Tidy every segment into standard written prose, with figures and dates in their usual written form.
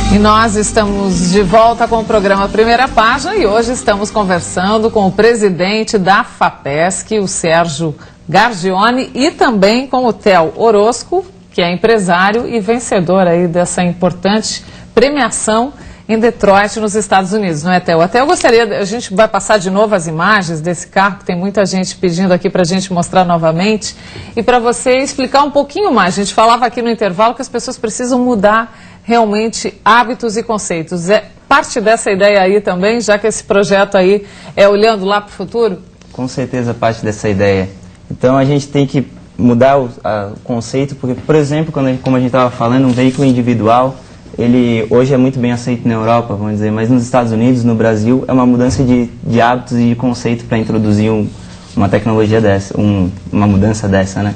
E nós estamos de volta com o programa Primeira Página e hoje estamos conversando com o presidente da FAPESC, o Sérgio Gargione, e também com o Theo Orozco, que é empresário e vencedor aí dessa importante premiação em Detroit, nos Estados Unidos, não é, Theo? Até eu gostaria, a gente vai passar de novo as imagens desse carro, que tem muita gente pedindo aqui para a gente mostrar novamente, e para você explicar um pouquinho mais. A gente falava aqui no intervalo que as pessoas precisam mudar realmente hábitos e conceitos. É parte dessa ideia aí também, já que esse projeto aí é olhando lá para o futuro? Com certeza parte dessa ideia. Então a gente tem que mudar o conceito, porque, por exemplo, como a gente estava falando, um veículo individual, ele hoje é muito bem aceito na Europa, vamos dizer, mas nos Estados Unidos, no Brasil, é uma mudança de hábitos e de conceito para introduzir uma tecnologia dessa, uma mudança dessa, né?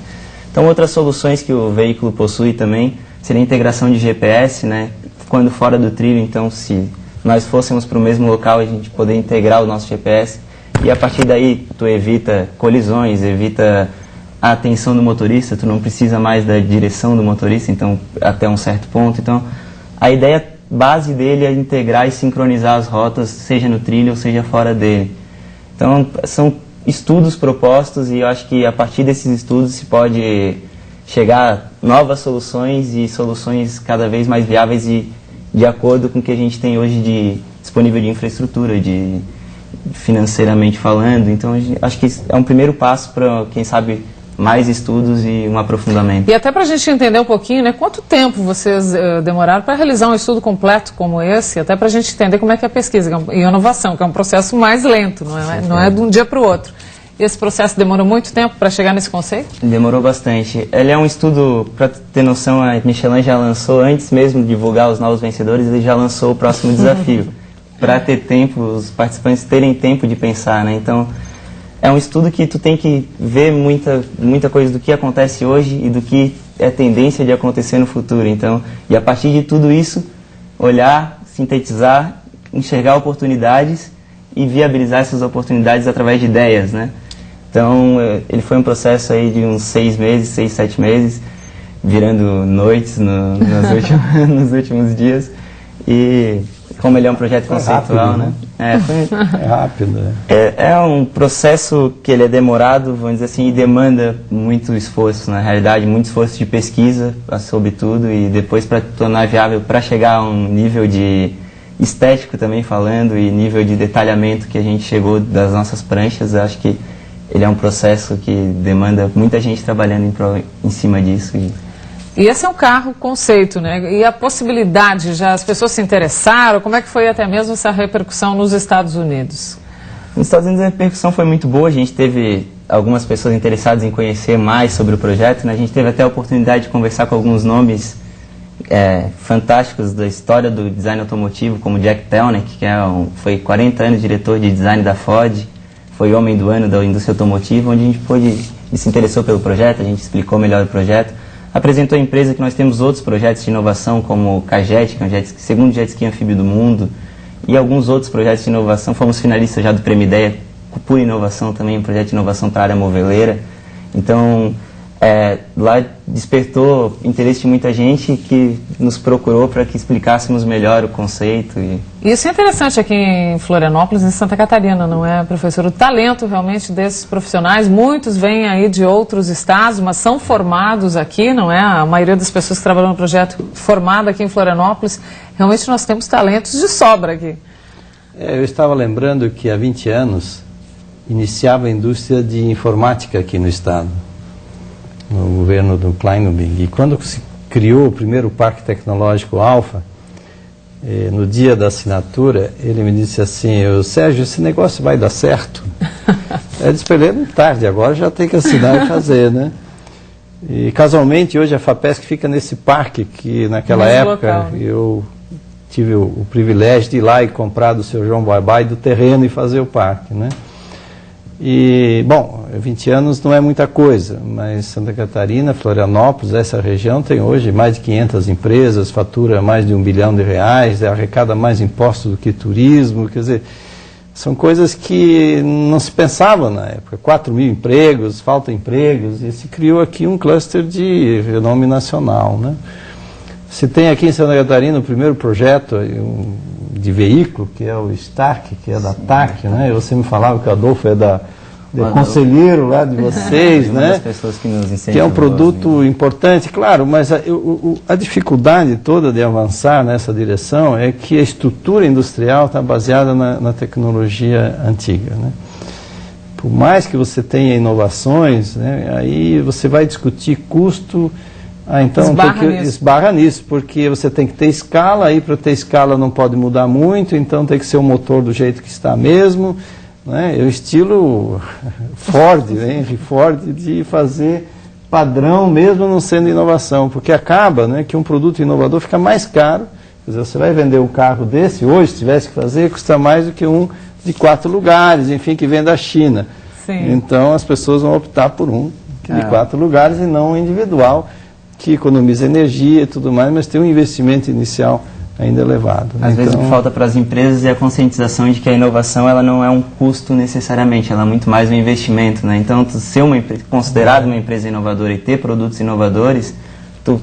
Então outras soluções que o veículo possui também seria a integração de GPS, né? Quando fora do trilho, então se nós fôssemos para o mesmo local, a gente poder integrar o nosso GPS e a partir daí tu evita colisões, evita a atenção do motorista, tu não precisa mais da direção do motorista, então até um certo ponto. Então a ideia base dele é integrar e sincronizar as rotas, seja no trilho ou seja fora dele. Então são estudos propostos e eu acho que a partir desses estudos se pode chegar a novas soluções e soluções cada vez mais viáveis e de acordo com o que a gente tem hoje disponível de infraestrutura, financeiramente falando. Então acho que é um primeiro passo para, quem sabe, mais estudos e um aprofundamento. E até para a gente entender um pouquinho, né, quanto tempo vocês demoraram para realizar um estudo completo como esse, até para a gente entender como é que é a pesquisa e inovação, que é um processo mais lento, não é de um dia para o outro. Esse processo demorou muito tempo para chegar nesse conceito? Demorou bastante. Ele é um estudo, para ter noção, a Michelin já lançou, antes mesmo de divulgar os novos vencedores, ele já lançou o próximo desafio, para ter tempo, os participantes terem tempo de pensar, né? Então, é um estudo que tu tem que ver muita coisa do que acontece hoje e do que é tendência de acontecer no futuro. Então, e a partir de tudo isso, olhar, sintetizar, enxergar oportunidades e viabilizar essas oportunidades através de ideias, né? Então, ele foi um processo aí de uns 6 meses, 6, 7 meses, virando noites nos últimos dias. E como ele é um projeto conceitual, rápido, né? É rápido. É um processo que ele é demorado, vamos dizer assim, e demanda muito esforço, na realidade, muito esforço de pesquisa, sobretudo, e depois para tornar viável, para chegar a um nível de estético também falando, e nível de detalhamento que a gente chegou das nossas pranchas. Eu acho que ele é um processo que demanda muita gente trabalhando em cima disso. E esse é um carro conceito, né? E a possibilidade, já as pessoas se interessaram, como é que foi até mesmo essa repercussão nos Estados Unidos? Nos Estados Unidos a repercussão foi muito boa, a gente teve algumas pessoas interessadas em conhecer mais sobre o projeto, né? A gente teve até a oportunidade de conversar com alguns nomes fantásticos da história do design automotivo, como Jack Pelnick, que foi 40 anos diretor de design da Ford, foi homem do ano da indústria automotiva, onde a gente se interessou pelo projeto, a gente explicou melhor o projeto, apresentou a empresa que nós temos outros projetos de inovação, como o Kajet, que é o segundo jet ski anfíbio do mundo, e alguns outros projetos de inovação. Fomos finalistas já do Prêmio Ideia, por inovação também, um projeto de inovação para a área moveleira. Então, lá despertou interesse de muita gente que nos procurou para que explicássemos melhor o conceito. Isso é interessante aqui em Florianópolis, em Santa Catarina, não é, professor? O talento realmente desses profissionais, muitos vêm aí de outros estados, mas são formados aqui, não é? A maioria das pessoas que trabalham no projeto formada aqui em Florianópolis, realmente nós temos talentos de sobra aqui. Eu estava lembrando que há 20 anos iniciava a indústria de informática aqui no estado, no governo do Kleinobing. E quando se criou o primeiro parque tecnológico Alfa, no dia da assinatura, ele me disse assim: Sérgio, esse negócio vai dar certo? Eu disse para ele: tarde, agora já tem que assinar e fazer, né? E casualmente hoje a FAPESC fica nesse parque que naquela época local, eu tive o privilégio de ir lá e comprar do seu João Baibai do terreno e fazer o parque, né? E, bom, 20 anos não é muita coisa, mas Santa Catarina, Florianópolis, essa região tem hoje mais de 500 empresas, fatura mais de R$1 bilhão, arrecada mais impostos do que turismo, quer dizer, são coisas que não se pensavam na época. 4 mil empregos, falta empregos, e se criou aqui um cluster de renome nacional, né? Você tem aqui em Santa Catarina o primeiro projeto de veículo, que é o Stark, que é da TAC, né? E você me falava que o Adolfo é conselheiro lá de vocês, uma né? das pessoas que nos incentivam, que é um produto importante, claro, mas a dificuldade toda de avançar nessa direção é que a estrutura industrial está baseada na tecnologia antiga, né? Por mais que você tenha inovações, né, aí você vai discutir custo, então esbarra nisso, porque você tem que ter escala, aí para ter escala não pode mudar muito, então tem que ser o motor do jeito que está mesmo, né? É o estilo Ford, Henry Ford, de fazer padrão mesmo não sendo inovação, porque acaba, né, que um produto inovador fica mais caro. Quer dizer, você vai vender um carro desse hoje, se tivesse que fazer, custa mais do que um de 4 lugares, enfim, que vem da China. Sim. Então as pessoas vão optar por um de 4 lugares e não um individual, que economiza energia e tudo mais, mas tem um investimento inicial ainda elevado. Às vezes o que falta para as empresas é a conscientização de que a inovação ela não é um custo necessariamente, ela é muito mais um investimento, né? Então, tu ser considerado uma empresa inovadora e ter produtos inovadores, tu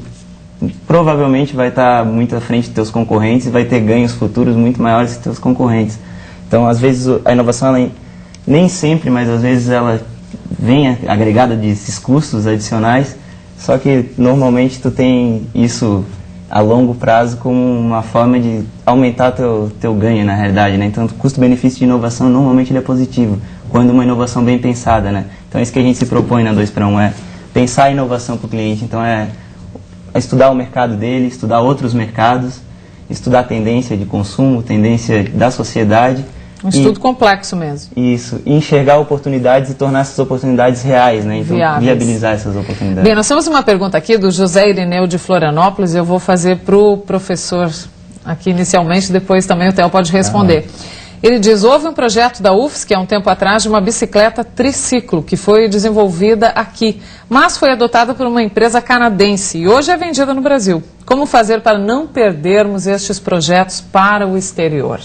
provavelmente vai estar muito à frente dos teus concorrentes e vai ter ganhos futuros muito maiores que teus concorrentes. Então, às vezes a inovação, ela, nem sempre, mas às vezes ela vem agregada desses custos adicionais, só que normalmente tu tem isso a longo prazo como uma forma de aumentar teu ganho, na realidade, né? Então, o custo-benefício de inovação normalmente ele é positivo, quando uma inovação bem pensada, né? Então, é isso que a gente se propõe na 2-para-1, é pensar a inovação para o cliente. Então, é estudar o mercado dele, estudar outros mercados, estudar a tendência de consumo, tendência da sociedade. Um estudo complexo mesmo. Isso, e enxergar oportunidades e tornar essas oportunidades reais, né? Então, viabilizar essas oportunidades. Bem, nós temos uma pergunta aqui do José Irineu de Florianópolis, eu vou fazer para o professor aqui inicialmente, depois também o Theo pode responder. Ele diz, houve um projeto da UFSC, há um tempo atrás, de uma bicicleta triciclo, que foi desenvolvida aqui, mas foi adotada por uma empresa canadense e hoje é vendida no Brasil. Como fazer para não perdermos estes projetos para o exterior?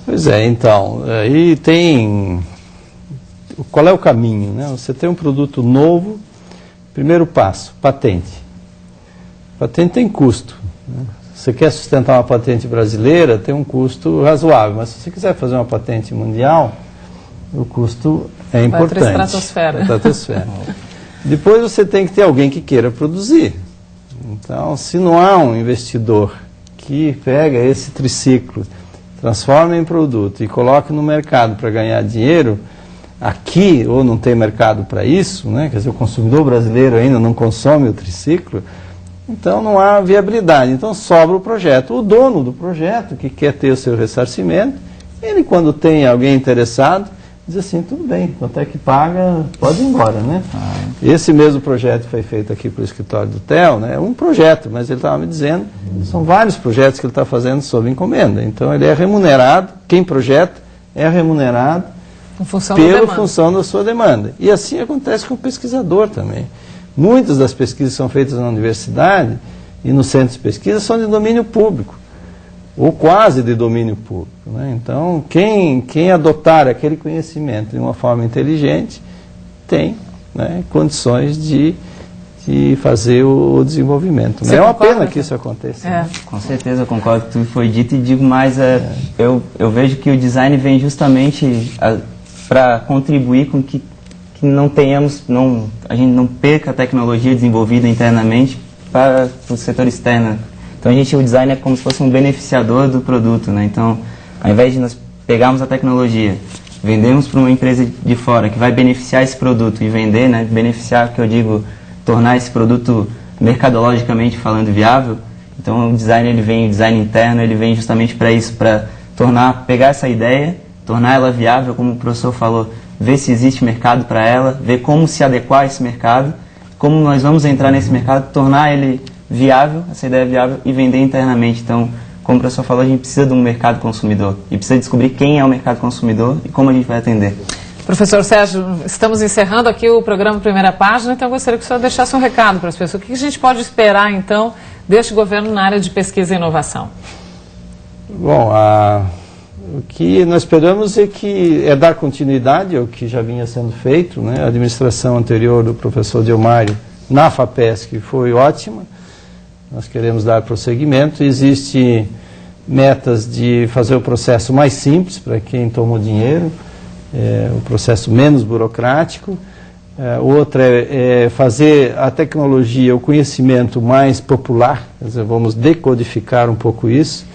Pois é, então, aí tem... Qual é o caminho, né? Você tem um produto novo, primeiro passo, patente. Patente tem custo, né? Se você quer sustentar uma patente brasileira, tem um custo razoável, mas se você quiser fazer uma patente mundial, o custo é importante. Vai para a estratosfera. Estratosfera. Depois você tem que ter alguém que queira produzir. Então, se não há um investidor que pega esse triciclo, transforma em produto e coloca no mercado para ganhar dinheiro, aqui, ou não tem mercado para isso, né? Quer dizer, o consumidor brasileiro ainda não consome o triciclo, então não há viabilidade. Então sobra o projeto. O dono do projeto, que quer ter o seu ressarcimento, ele, quando tem alguém interessado, diz assim, tudo bem, quanto é que paga, pode ir embora, né? Esse mesmo projeto foi feito aqui para o escritório do Theo, né? É um projeto, mas ele estava me dizendo, são vários projetos que ele está fazendo sob encomenda. Então ele é remunerado, quem projeta é remunerado pela função da sua demanda. E assim acontece com o pesquisador também. Muitas das pesquisas que são feitas na universidade e nos centros de pesquisa são de domínio público, ou quase de domínio público, né? Então, quem adotar aquele conhecimento de uma forma inteligente tem, né, condições de fazer o desenvolvimento. Né? É uma pena que isso aconteça. Né? Com certeza, eu concordo com tudo que foi dito e digo mais, eu vejo que o design vem justamente para contribuir com que não tenhamos, a gente não perca a tecnologia desenvolvida internamente para o setor externo. Então o design é como se fosse um beneficiador do produto, né? Então, ao invés de nós pegarmos a tecnologia, vendermos para uma empresa de fora que vai beneficiar esse produto e vender, né? Beneficiar, que eu digo, tornar esse produto mercadologicamente falando viável. Então o design interno, ele vem justamente para isso, para pegar essa ideia, tornar ela viável, como o professor falou, ver se existe mercado para ela, ver como se adequar a esse mercado, como nós vamos entrar nesse mercado, tornar ele viável, essa ideia viável, e vender internamente. Então, como o professor falou, a gente precisa de um mercado consumidor e precisa descobrir quem é o mercado consumidor e como a gente vai atender. Professor Sérgio, estamos encerrando aqui o programa Primeira Página, então eu gostaria que o senhor deixasse um recado para as pessoas. O que a gente pode esperar, então, deste governo na área de pesquisa e inovação? Bom, o que nós esperamos é dar continuidade ao que já vinha sendo feito, né? A administração anterior do professor Delmário na FAPESC foi ótima. nós queremos dar prosseguimento. Existem metas de fazer o processo mais simples para quem toma o dinheiro, o processo menos burocrático. Outra é fazer a tecnologia, o conhecimento mais popular, quer dizer, vamos decodificar um pouco isso,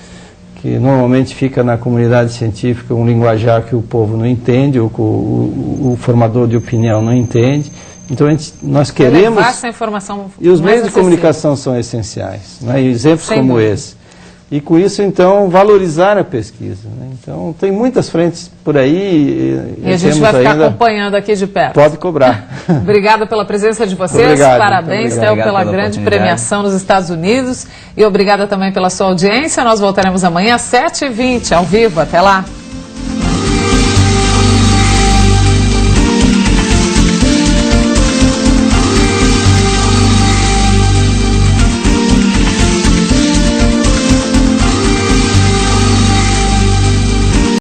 que normalmente fica na comunidade científica um linguajar que o povo não entende, ou o formador de opinião não entende. Então nós queremos... levar essa informação e os meios de comunicação são essenciais, né? E exemplos como esse. E com isso, então, valorizar a pesquisa, né? Então, tem muitas frentes por aí. E a gente vai ficar acompanhando aqui de perto. Pode cobrar. Obrigada pela presença de vocês. Obrigado, parabéns, Theo, pela grande premiação nos Estados Unidos. E obrigada também pela sua audiência. Nós voltaremos amanhã às 7h20, ao vivo. Até lá.